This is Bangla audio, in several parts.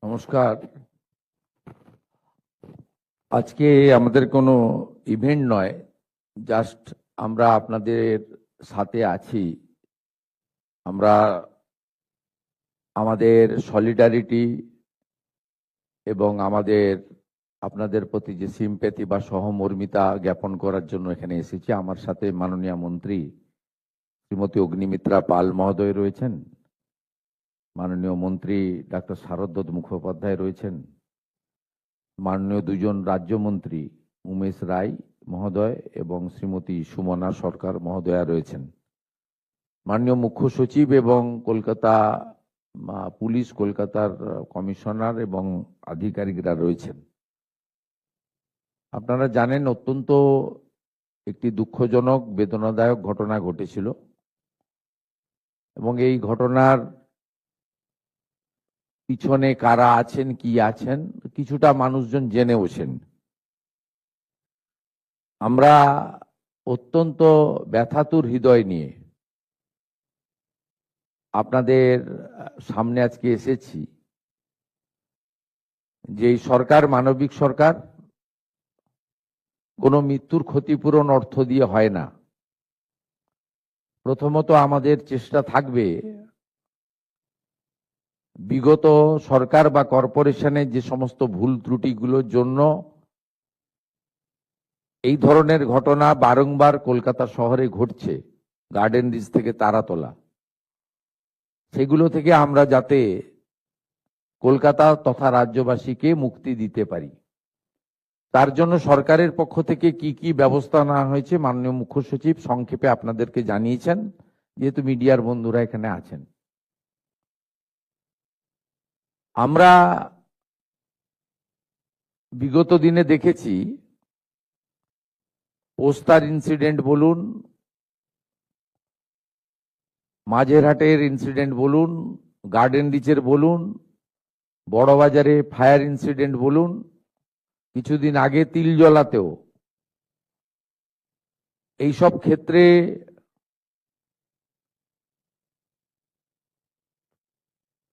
নমস্কার। আজকে আমাদের কোনো ইভেন্ট নয়, জাস্ট আমরা আপনাদের সাথে আছি। আমরা আমাদের সলিডারিটি এবং আপনাদের প্রতি যে সিম্প্যাথি বা সহমর্মিতা জ্ঞাপন করার জন্য এখানে এসেছি। আমার সাথে মাননীয় মন্ত্রী শ্রীমতী অগ্নিমিত্রা পাল মহোদয় রয়েছেন, মাননীয় মন্ত্রী ডাক্তার শারদ মুখোপাধ্যায় রয়েছেন, মাননীয় দুজন রাজ্যমন্ত্রী উমেশ রায় মহোদয় এবং শ্রীমতী সুমনা সরকার মহোদয়া রয়েছেন, মাননীয় মুখ্য সচিব এবং কলকাতা পুলিশ, কলকাতার কমিশনার এবং আধিকারিকরা রয়েছেন। আপনারা জানেন, অত্যন্ত একটি দুঃখজনক বেদনাদায়ক ঘটনা ঘটেছিল এবং এই ঘটনার পিছনে কারা আছেন, কি আছেন, কিছুটা মানুষজন জেনেওছেন। আমরা অত্যন্ত ব্যথাতুর হৃদয় নিয়ে আপনাদের সামনে আজকে এসেছি। যে সরকার মানবিক সরকার, কোনো মৃত্যুর ক্ষতিপূরণ অর্থ দিয়ে হয় না। প্রথমত আমাদের চেষ্টা থাকবে বিগত সরকার বা কর্পোরেশনের যে সমস্ত ভুল ত্রুটিগুলোর জন্য এই ধরনের ঘটনা বারংবার কলকাতা শহরে ঘটছে, গার্ডেন রিচ থেকে তারাতলা, সেগুলো থেকে আমরা যাতে কলকাতা তথা রাজ্যবাসীকে মুক্তি দিতে পারি, তার জন্য সরকারের পক্ষ থেকে কি কি ব্যবস্থা নেওয়া হয়েছে মাননীয় মুখ্য সচিব সংক্ষেপে আপনাদেরকে জানিয়েছেন, যেহেতু মিডিয়ার বন্ধুরা এখানে আছেন। আমরা বিগত দিনে দেখেছি, পোস্তার ইনসিডেন্ট বলুন, মাঝেরহাটের ইনসিডেন্ট বলুন, গার্ডেন রিচের বলুন, বড়বাজারে ফায়ার ইনসিডেন্ট বলুন, কিছুদিন আগে তিলজলাতেও, এইসব ক্ষেত্রে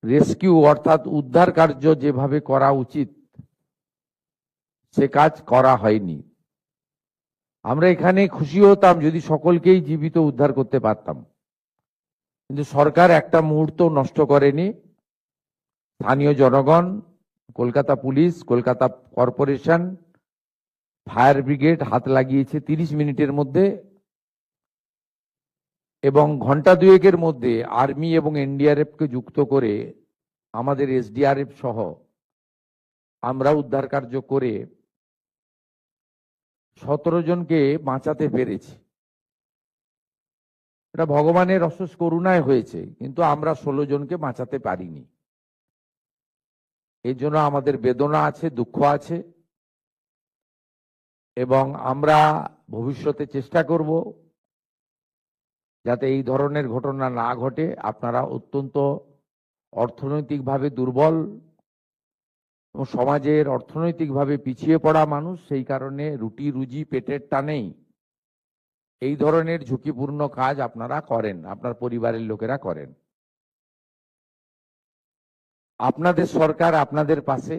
রেস্কিউ অর্থাৎ উদ্ধার কার্য যেভাবে করা উচিত সে কাজ করা হয়নি। আমরা এখানে খুশি হতাম যদি সকলকেই জীবিত উদ্ধার করতে পারতাম, কিন্তু সরকার একটা মুহূর্ত নষ্ট করেনি। স্থানীয় জনগণ, Kolkata police, Kolkata corporation, fire brigade হাত লাগিয়েছে 30 মিনিটের মধ্যে, এবং ঘন্টা দুয়েকের মধ্যে আর্মি এবং এনডিআরএফ কে যুক্ত করে আমাদের এসডিআরএফ সহ আমরা উদ্ধার কার্য করে 17 জনকে বাঁচাতে পেরেছি। এটা ভগবানের অশেষ করুণায় হয়েছে, কিন্তু আমরা 16 জনকে বাঁচাতে পারিনি। এর জন্য আমাদের বেদনা আছে, দুঃখ আছে, এবং আমরা ভবিষ্যতে চেষ্টা করব যাতে এই ধরনের ঘটনা না ঘটে। আপনারা অত্যন্ত অর্থনৈতিকভাবে দুর্বল এবং সমাজের অর্থনৈতিকভাবে পিছিয়ে পড়া মানুষ, সেই কারণে রুটি রুজি পেটের টানেই এই ধরনের ঝুঁকিপূর্ণ কাজ আপনারা করেন, আপনার পরিবারের লোকেরা করেন। আপনাদের সরকার আপনাদের পাশে,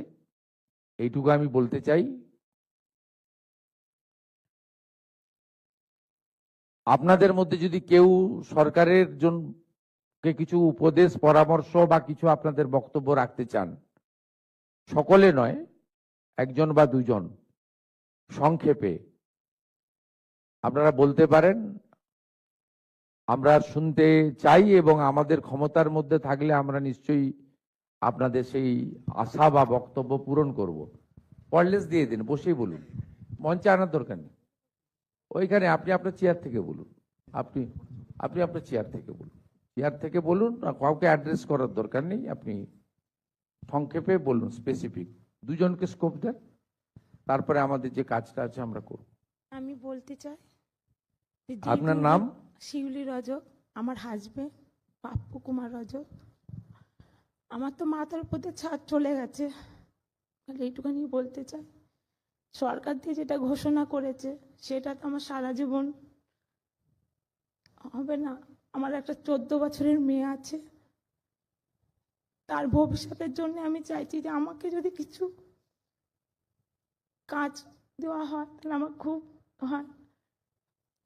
এইটুকু আমি বলতে চাই। আপনাদের মধ্যে যদি কেউ সরকারের জন্য কিছু উপদেশ, পরামর্শ বা কিছু আপনাদের বক্তব্য রাখতে চান, সকলে নয়, একজন বা দুজন সংক্ষেপে আপনারা বলতে পারেন। আমরা শুনতে চাই এবং আমাদের ক্ষমতার মধ্যে থাকলে আমরা নিশ্চয়ই আপনাদের সেই আশা বা বক্তব্য পূরণ করব। পয়েন্টলেস দিয়ে দিন, বসেই বলুন, মঞ্চে আনার দরকার নেই। ওইখানে আপনি আপনার চেয়ার থেকে বলুন, আপনি আপনি আপনার চেয়ার থেকে বলুন, চেয়ার থেকে বলুন, কাউকে অ্যাড্রেস করার দরকার নেই। আপনি সংক্ষেপে বলুন, স্পেসিফিক, দুজনকে স্কোপ দেন, তারপরে আমাদের যে কাজটা আছে আমরা করব। আমি বলতে চাই, আপনার নাম? শিউলি রজক, আমার হাজবেন্ড পাপ্পু কুমার রজক। আমার তো মাথার উপর দিয়ে ছাদ চলে গেছে, খালি এইটুখানি বলতে চাই। সরকার দিয়ে যেটা ঘোষণা করেছে সেটা তো আমার সারা জীবন হবে না। আমার একটা 14 বছরের মেয়ে আছে, তার ভবিষ্যতের জন্য আমি চাইছি যে আমাকে যদি কিছু কাজ দেওয়া হয় তাহলে আমার খুব হয়।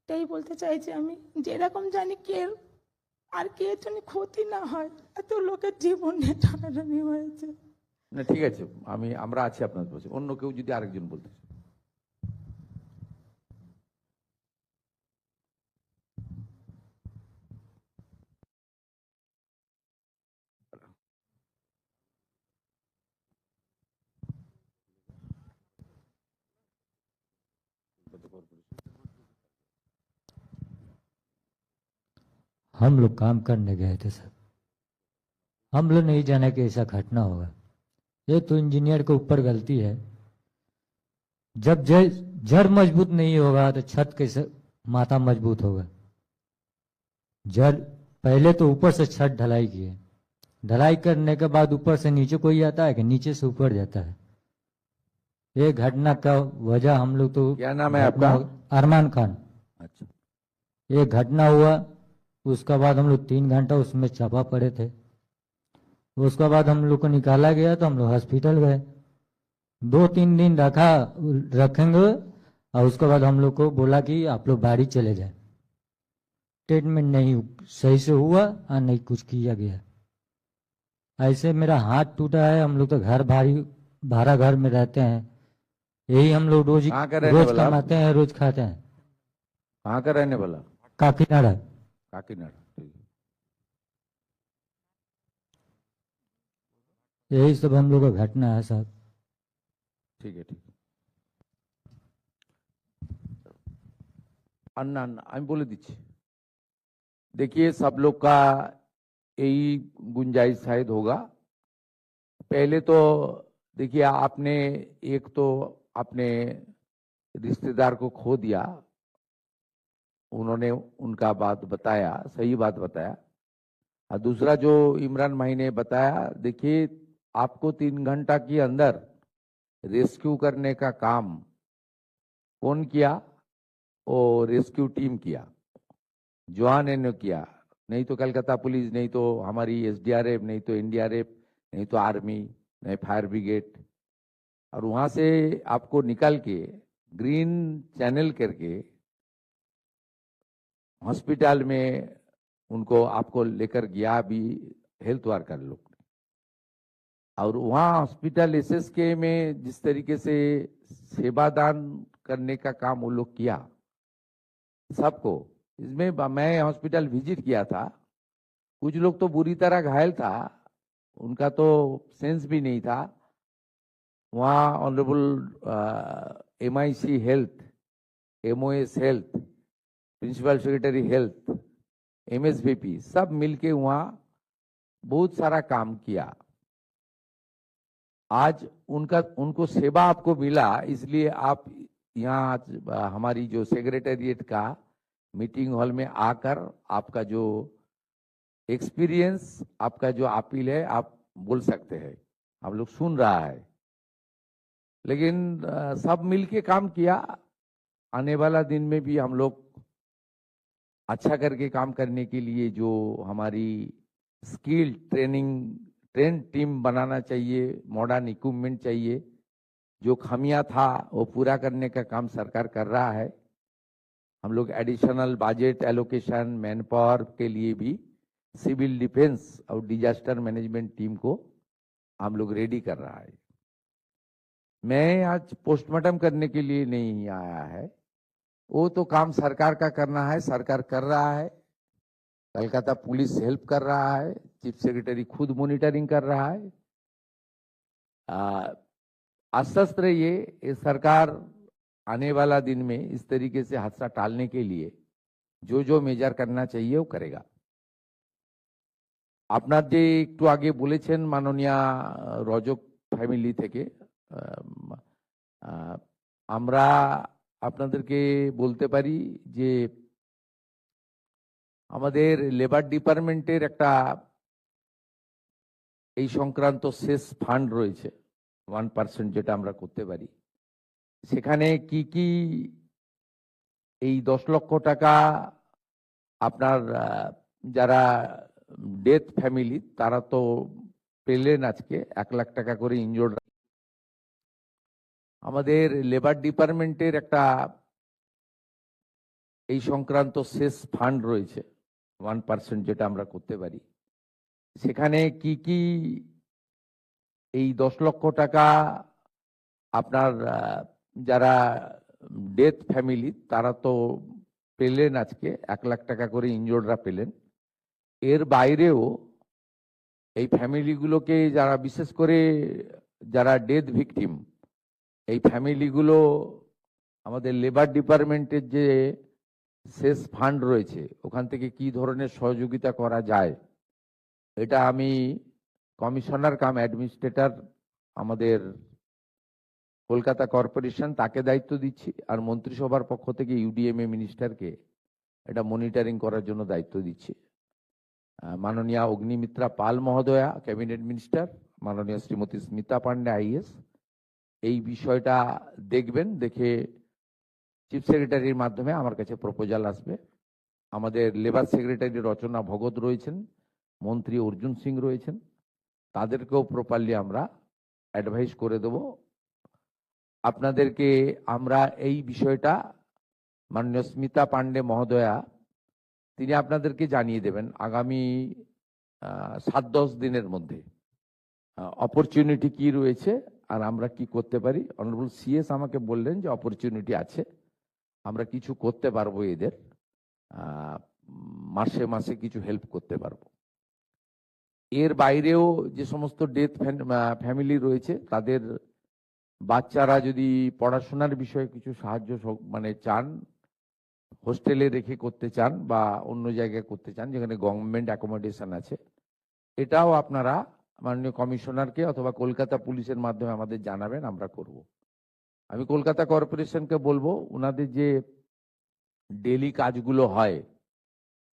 এটাই বলতে চাইছি আমি, যেরকম জানি কে আর কে জন্য ক্ষতি না হয়, এত লোকের জীবন নিয়ে টানাটানি হয়েছে। না ঠিক আছে, আমরা আছি আপনার পাশে। অন্য কেউ যদি আরেকজন বলতে চায়। हम लोग काम करने गए थे सर। हम लोग नहीं जाने कि ऐसा घटना होगा। ये तो इंजीनियर के ऊपर गलती है। जब जड़ मजबूत नहीं होगा तो छत कैसे माथा मजबूत होगा। जड़ पहले तो ऊपर से छत ढलाई किए, ढलाई करने के बाद ऊपर से नीचे कोई आता है कि नीचे से ऊपर जाता है। ये घटना का वजह हम लोग तो क्या नाम है आपका? अरमान खान। अच्छा, ये घटना हुआ, उसका बाद हम लोग 3 घंटा उसमें चापा पड़े थे। उसके बाद हम लोग को निकाला गया तो हम लोग हॉस्पिटल गए, 2-3 दिन रखेंगे और उसके बाद हम लोग को बोला कि आप लोग बाड़ी चले जाए। ट्रीटमेंट नहीं सही से हुआ और नहीं कुछ किया गया। ऐसे मेरा हाथ टूटा है। हम लोग तो भाड़ा घर में रहते हैं। यही हम लोग रोज कहाँ का रहने वाला आप? कमाते हैं, रोज खाते हैं। कहाँ का रहने वाला? काकीनाडा। काकीनाडा, ठीक है। यही सब हम लोग का घटना है साहब। ठीक है, ठीक है। अन्ना আমি বলে দিচ্ছি। देखिए, सब लोग का यही गुंजाइश शायद होगा। पहले तो देखिए, आपने एक तो अपने रिश्तेदार को खो दिया, उन्होंने उनका बात बताया, सही बात बताया। और दूसरा जो इमरान भाई ने बताया, देखिए आपको 3 घंटा के अंदर रेस्क्यू करने का काम कौन किया? वो रेस्क्यू टीम किया, जवान ने किया। नहीं तो कलकत्ता पुलिस, नहीं तो हमारी एसडीआरएफ, नहीं तो एनडीआरएफ, नहीं तो आर्मी, नहीं फायर ब्रिगेड। और वहां से आपको निकाल के ग्रीन चैनल करके हॉस्पिटल में उनको आपको लेकर गया भी हेल्थ वर्कर लोग ने। और वहाँ हॉस्पिटल एसएसके में जिस तरीके से सेवादान करने का काम वो लोग किया सबको, इसमें मैं हॉस्पिटल विजिट किया था। कुछ लोग तो बुरी तरह घायल था, उनका तो सेंस भी नहीं था। वहाँ honourable MIC health, MOS health, principal secretary health, MSVP सब मिलके वहाँ बहुत सारा काम किया। आज उनको सेवा आपको मिला, इसलिए आप यहाँ हमारी जो सेक्रेटेरिएट का मीटिंग हॉल में आकर आपका जो एक्सपीरियंस, आपका जो अपील है, आप बोल सकते हैं। हम लोग सुन रहा है, लेकिन सब मिलके काम किया। आने वाला दिन में भी हम लोग अच्छा करके काम करने के लिए जो हमारी स्किल ट्रेन टीम बनाना चाहिए, मॉडर्न इक्विपमेंट चाहिए, जो खामियां था वो पूरा करने का काम सरकार कर रहा है। हम लोग additional budget allocation, man power के लिए भी सिविल डिफेंस और डिजास्टर मैनेजमेंट टीम को हम लोग रेडी कर रहा है। मैं आज पोस्टमार्टम करने के लिए नहीं आया है, वो तो काम सरकार का करना है, सरकार कर रहा है। कलकत्ता पुलिस हेल्प कर रहा है, चीफ सेक्रेटरी खुद मॉनिटरिंग कर रहा है। आश्वस्त रहिए, ये सरकार आने वाला दिन में इस तरीके से हादसा टालने के लिए जो जो मेजर करना चाहिए वो करेगा। আপনার যে একটু আগে বলেছেন মাননীয় রজক ফ্যামিলি থেকে, আমরা আপনাদেরকে বলতে পারি যে আমাদের লেবার ডিপার্টমেন্টের একটা এই সংক্রান্ত শেষ ফান্ড রয়েছে 1% যেটা আমরা করতে পারি। সেখানে কি কি এই 10 লক্ষ টাকা আপনার যারা ডেথ ফ্যামিলি তারা তো পেলেন আজকে 1 লাখ টাকা করে ইনজোর্ড। আমাদের লেবার ডিপার্টমেন্টের একটা এই সংক্রান্ত শেষ ফান্ড রয়েছে 1% যেটা আমরা করতে পারি। সেখানে কি কি এই 10 লক্ষ টাকা আপনার যারা ডেথ ফ্যামিলি তারা তো পেলেন আজকে 1 লাখ টাকা করে ইনজোর্ডরা পেলেন। এর বাইরেও এই ফ্যামিলিগুলোকে যারা বিশেষ করে যারা ডেথ ভিকটিম এই ফ্যামিলিগুলো আমাদের লেবার ডিপার্টমেন্টের যে শেষ ফান্ড রয়েছে ওখান থেকে কি ধরনের সহযোগিতা করা যায় এটা আমি কমিশনার কাম অ্যাডমিনিস্ট্রেটর আমাদের কলকাতা কর্পোরেশন তাকে দায়িত্ব দিচ্ছি, আর মন্ত্রিসভার পক্ষ থেকে ইউডিএমএ মিনিস্টারকে এটা মনিটরিং করার জন্য দায়িত্ব দিচ্ছি। মাননীয় অগ্নিমিত্রা পাল মহোদয়া ক্যাবিনেট মিনিস্টার, মাননীয় শ্রীমতী স্মিতা পান্ডে আইএস এই বিষয়টা দেখবেন, দেখে চিফ সেক্রেটারির মাধ্যমে আমার কাছে প্রপোজাল আসবে। আমাদের লেবার সেক্রেটারি রচনা ভগত রয়েছেন, মন্ত্রী অর্জুন সিং রয়েছেন, তাদেরকেও প্রপারলি আমরা অ্যাডভাইস করে দেব। আপনাদেরকে আমরা এই বিষয়টা মাননীয় স্মিতা পান্ডে মহোদয়া তিনি আপনাদেরকে জানিয়ে দেবেন আগামী 7-10 দিনের মধ্যে অপরচুনিটি কি রয়েছে আর আমরা কি করতে পারি। অনারেবল সিএস আমাকে বললেন যে অপরচুনিটি আছে, আমরা কিছু করতে পারবো, এদের মাসে মাসে কিছু হেল্প করতে পারবো। এর বাইরেও যে সমস্ত ডেথ ফ্যামিলি রয়েছে তাদের বাচ্চারা যদি পড়াশোনার বিষয়ে কিছু সাহায্য মানে চান, হোস্টেলে রেখে করতে চান বা অন্য জায়গায় করতে চান যেখানে গভর্নমেন্ট অ্যাকোমোডেশন আছে, এটাও আপনারা মাননীয় কমিশনারকে অথবা কলকাতা পুলিশের মাধ্যমে আমাদের জানাবেন, আমরা করব। আমি কলকাতা কর্পোরেশনকে বলবো ওনাদের যে ডেলি কাজগুলো হয়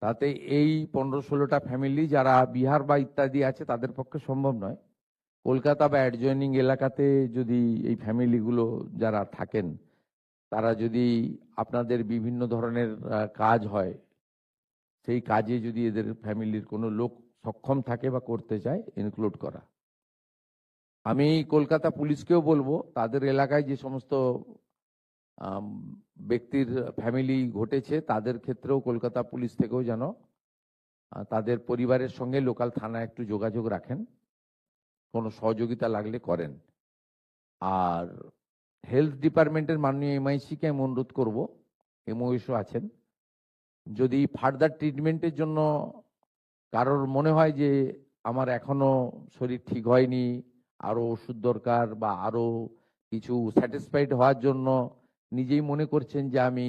তাতে এই 15-16টা ফ্যামিলি যারা বিহার বা ইত্যাদি আছে তাদের পক্ষে সম্ভব নয়। কলকাতা বা অ্যাডজয়নিং এলাকাতে যদি এই ফ্যামিলিগুলো যারা থাকেন তারা যদি আপনাদের বিভিন্ন ধরনের কাজ হয় সেই কাজে যদি এদের ফ্যামিলির কোনো লোক সক্ষম থাকে বা করতে চায় ইনক্লুড করা। আমি কলকাতা পুলিশকেও বলবো তাদের এলাকায় যে সমস্ত ব্যক্তির ফ্যামিলি ঘটেছে তাদের ক্ষেত্রেও কলকাতা পুলিশ থেকেও যেন তাদের পরিবারের সঙ্গে লোকাল থানায় একটু যোগাযোগ রাখেন, কোনো সহযোগিতা লাগলে করেন। আর হেলথ ডিপার্টমেন্টের মাননীয় এমআইসিকে আমি অনুরোধ করবো, এমওএসও আছেন, যদি ফার্দার ট্রিটমেন্টের জন্য কারোর মনে হয় যে আমার এখনো শরীর ঠিক হয়নি, আরো ওষুধ দরকার বা আরো কিছু স্যাটিসফাইড হওয়ার জন্য নিজেই মনে করছেন যে আমি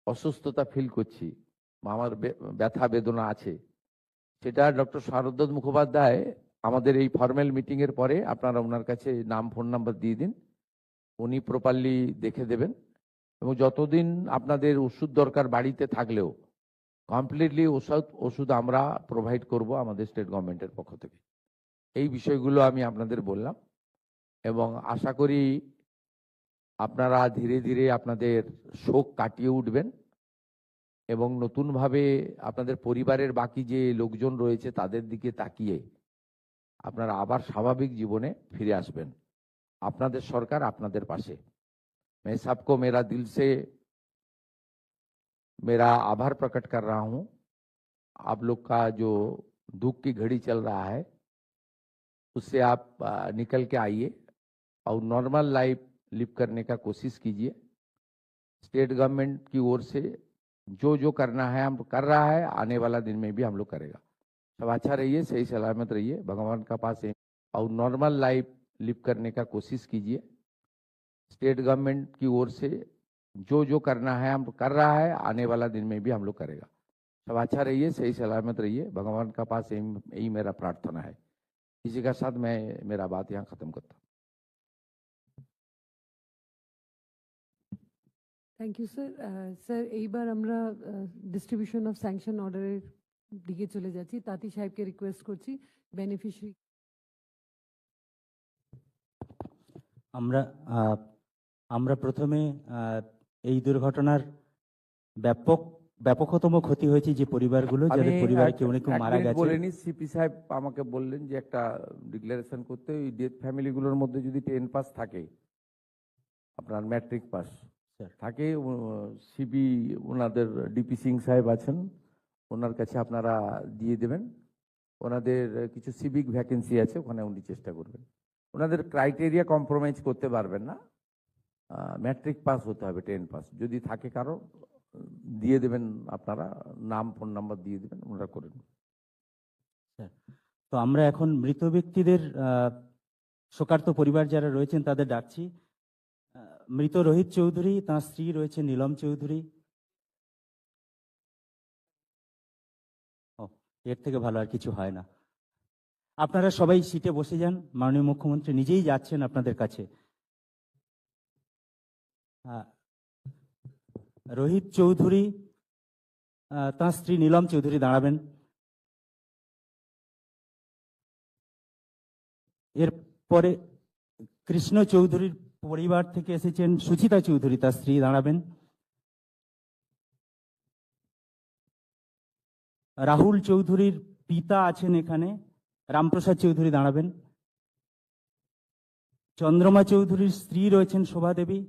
অসুস্থতা ফিল করছি বা আমার ব্যথা বেদনা আছে, সেটা ডক্টর শারদত্ত মুখোপাধ্যায় আমাদের এই ফর্মাল মিটিং এর পরে আপনারা ওনার কাছে নাম ফোন নাম্বার দিয়ে দিন, উনি প্রপারলি দেখে দেবেন। এবং যতদিন আপনাদের ওষুধ দরকার বাড়িতে থাকলেও কমপ্লিটলি ওষুধ আমরা প্রোভাইড করব আমাদের স্টেট গভর্নমেন্টের পক্ষ থেকে। এই বিষয়গুলো আমি আপনাদের বললাম এবং আশা করি আপনারা ধীরে ধীরে আপনাদের শোক কাটিয়ে উঠবেন এবং নতুনভাবে আপনাদের পরিবারের বাকি যে লোকজন রয়েছে তাদের দিকে তাকিয়ে আপনারা আবার স্বাভাবিক জীবনে ফিরে আসবেন। আপনাদের সরকার আপনাদের পাশে। मैं सबको मेरा दिल से मेरा आभार प्रकट कर रहा हूं। आप लोग का जो दुख की घड़ी चल रहा है उससे आप निकल के आइए और नॉर्मल लाइफ लिव करने का कोशिश कीजिए। स्टेट गवर्नमेंट की ओर से जो जो करना है हम कर रहा है, आने वाला दिन में भी हम लोग करेगा। सब अच्छा रहिए, सही सलामत रहिए, भगवान का पास और नॉर्मल लाइफ लिव करने का कोशिश कीजिए। स्टेट गवर्नमेंट की ओर से जो जो करना है हम कर रहा है, आने वाला दिन में भी हम लोग करेगा। सब अच्छा रहिए, सही सलामत रहिए, भगवान का पास यही मेरा प्रार्थना है। इसी के साथ मैं मेरा बात यहाँ खत्म करता हूँ। Thank you sir. স্যার এইবার আমরা ডিস্ট্রিবিউশন অফ স্যাংশন অর্ডারের দিকে চলে যাচ্ছি। তাঁতি সাহেবকে রিকোয়েস্ট করছি বেনিফিশিয়ারি। আমরা প্রথমে এই দুর্ঘটনার ব্যাপক ব্যাপকতম ক্ষতি হয়েছে যে পরিবারগুলো, যাদের পরিবারে কেউ না কেউ মারা গেছে। বলেনি, সিপি সাহেব আমাকে বললেন যে একটা ডিক্লারেশন করতে, ওই ডেথ ফ্যামিলিগুলোর মধ্যে যদি 10 পাস থাকে, আপনার ম্যাট্রিক পাস স্যার। থাকে, সিবি ওনাদের ডিপি সিং সাহেব আছেন, ওনার কাছে আপনারা দিয়ে দেবেন। ওনাদের কিছু সিভিক ভ্যাকেন্সি আছে, ওখানে উনি চেষ্টা করবেন। ওনাদের ক্রাইটেরিয়া কম্প্রোমাইজ করতে পারবেন না, ম্যাট্রিক পাস হতে হবে, 10 পাস যদি থাকে কারো, দিয়ে দেবেন আপনারা, নাম ফোন নাম্বার দিয়ে দেবেন, ওনারা করে নেবেন। স্যার, তো আমরা এখন মৃত ব্যক্তিদের শোকার্ত পরিবার যারা রয়েছেন তাদের ডাকছি। মৃত রোহিত চৌধুরী, তার স্ত্রী রয়েছে নীলম চৌধুরী। ও, এর থেকে ভালো আর কিছু হয় না। আপনারা সবাই সিটে বসে যান, মাননীয় মুখ্যমন্ত্রী নিজেই যাচ্ছেন আপনাদের কাছে। রোহিত চৌধুরী, তার স্ত্রী নীলম চৌধুরী দাঁড়াবেন। এরপরে কৃষ্ণ চৌধুরীর পরিবার থেকে এসেছেন সুচিতা চৌধুরী, তার স্ত্রী দাঁড়াবেন। রাহুল চৌধুরীর পিতা আছেন এখানে, রামপ্রসাদ চৌধুরী দাঁড়াবেন। চন্দ্রমা চৌধুরীর স্ত্রী রয়েছেন শোভা দেবী।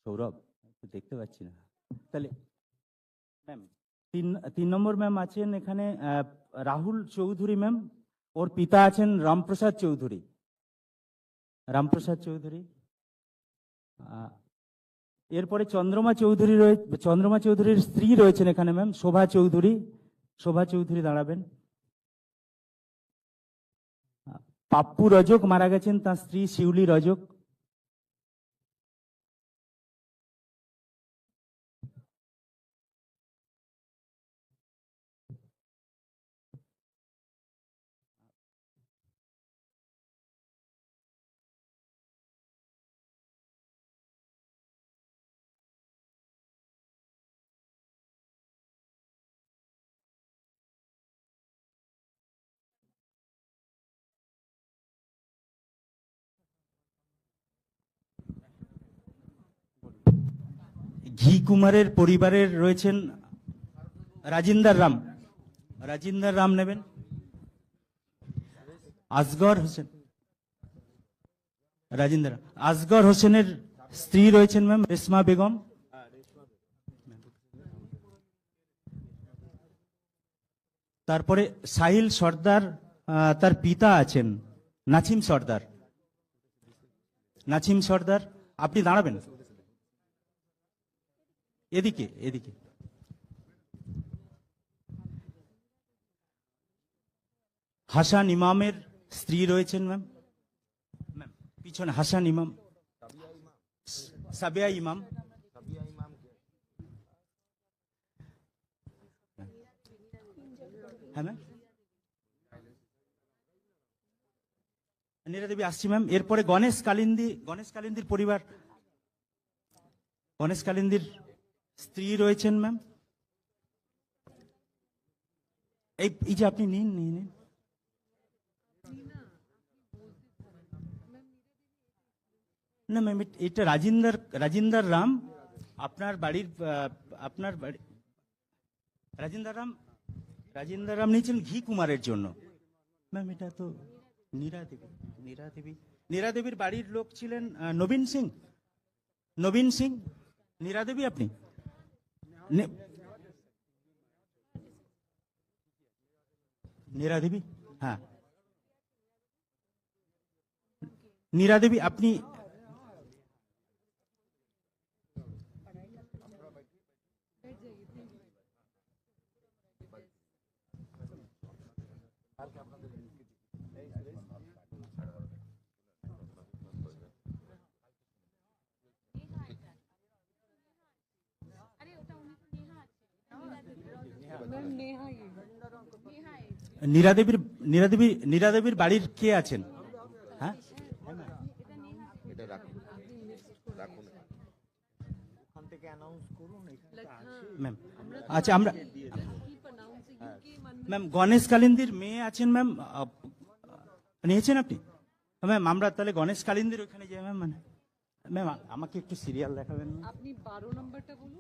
সৌরভ, দেখতে পাচ্ছি না তাহলে। ম্যাম, তিন নম্বর ম্যাম আছেন এখানে রাহুল চৌধুরী ম্যাম, ওর পিতা আছেন রামপ্রসাদ চৌধুরী। রামপ্রসাদ চৌধুরী। এরপরে চন্দ্রমা চৌধুরীর স্ত্রী রয়েছেন এখানে ম্যাম, শোভা চৌধুরী। শোভা চৌধুরী দাঁড়াবেন। পাপ্পু রজক মারা গেছেন, তার স্ত্রী শিউলি রজক। ঘি কুমারের পরিবারের রয়েছেন রাজিন্দার রাম। রাজিন্দার রাম নেবেন। আসগর হোসেন, রাজিন্দার আসগর হোসেনের স্ত্রী রয়েছেন ম্যাম রেশমা বেগম। তারপরে সাহিল সর্দার, তার পিতা আছেন নাছিম সর্দার। নাছিম সর্দার, আপনি দাঁড়াবেন এদিকে, এদিকে। হাসান ইমামের স্ত্রী রয়েছেন ম্যাম, ম্যাম পিছনে হাসান ইমাম, সাবিয়া ইমাম। হ্যাঁ ম্যাম, নীরা দেবী আসছি ম্যাম। এরপরে গণেশ কালিন্দির পরিবার, গণেশ কালিন্দির স্ত্রী রয়েছেন ম্যাম। এই যে আপনি নিন নিন। না ম্যাম, এটা রাজিন্দার রাম, আপনার বাড়ির রাজিন্দার রাম নিয়েছেন ঘি কুমারের জন্য ম্যাম। এটা তো নীরা দেবীর বাড়ির লোক ছিলেন নবীন সিং। নীরা দেবী আপনি নীরা দেবী, হ্যাঁ নীরা দেবী আপনি নীরা দেবীর বাড়ির কে আছেন? হ্যাঁ, ম্যাম আচ্ছা আমরা ম্যাম গণেশ কালিন্দির মেয়ে আছেন ম্যাম, নিয়েছেন আপনি? ম্যাম আমরা তাহলে গণেশ কালিন্দির ওখানে যাই ম্যাম। মানে ম্যাম আমাকে একটু সিরিয়াল দেখাবেন। আপনি 12 নম্বরটা বলুন।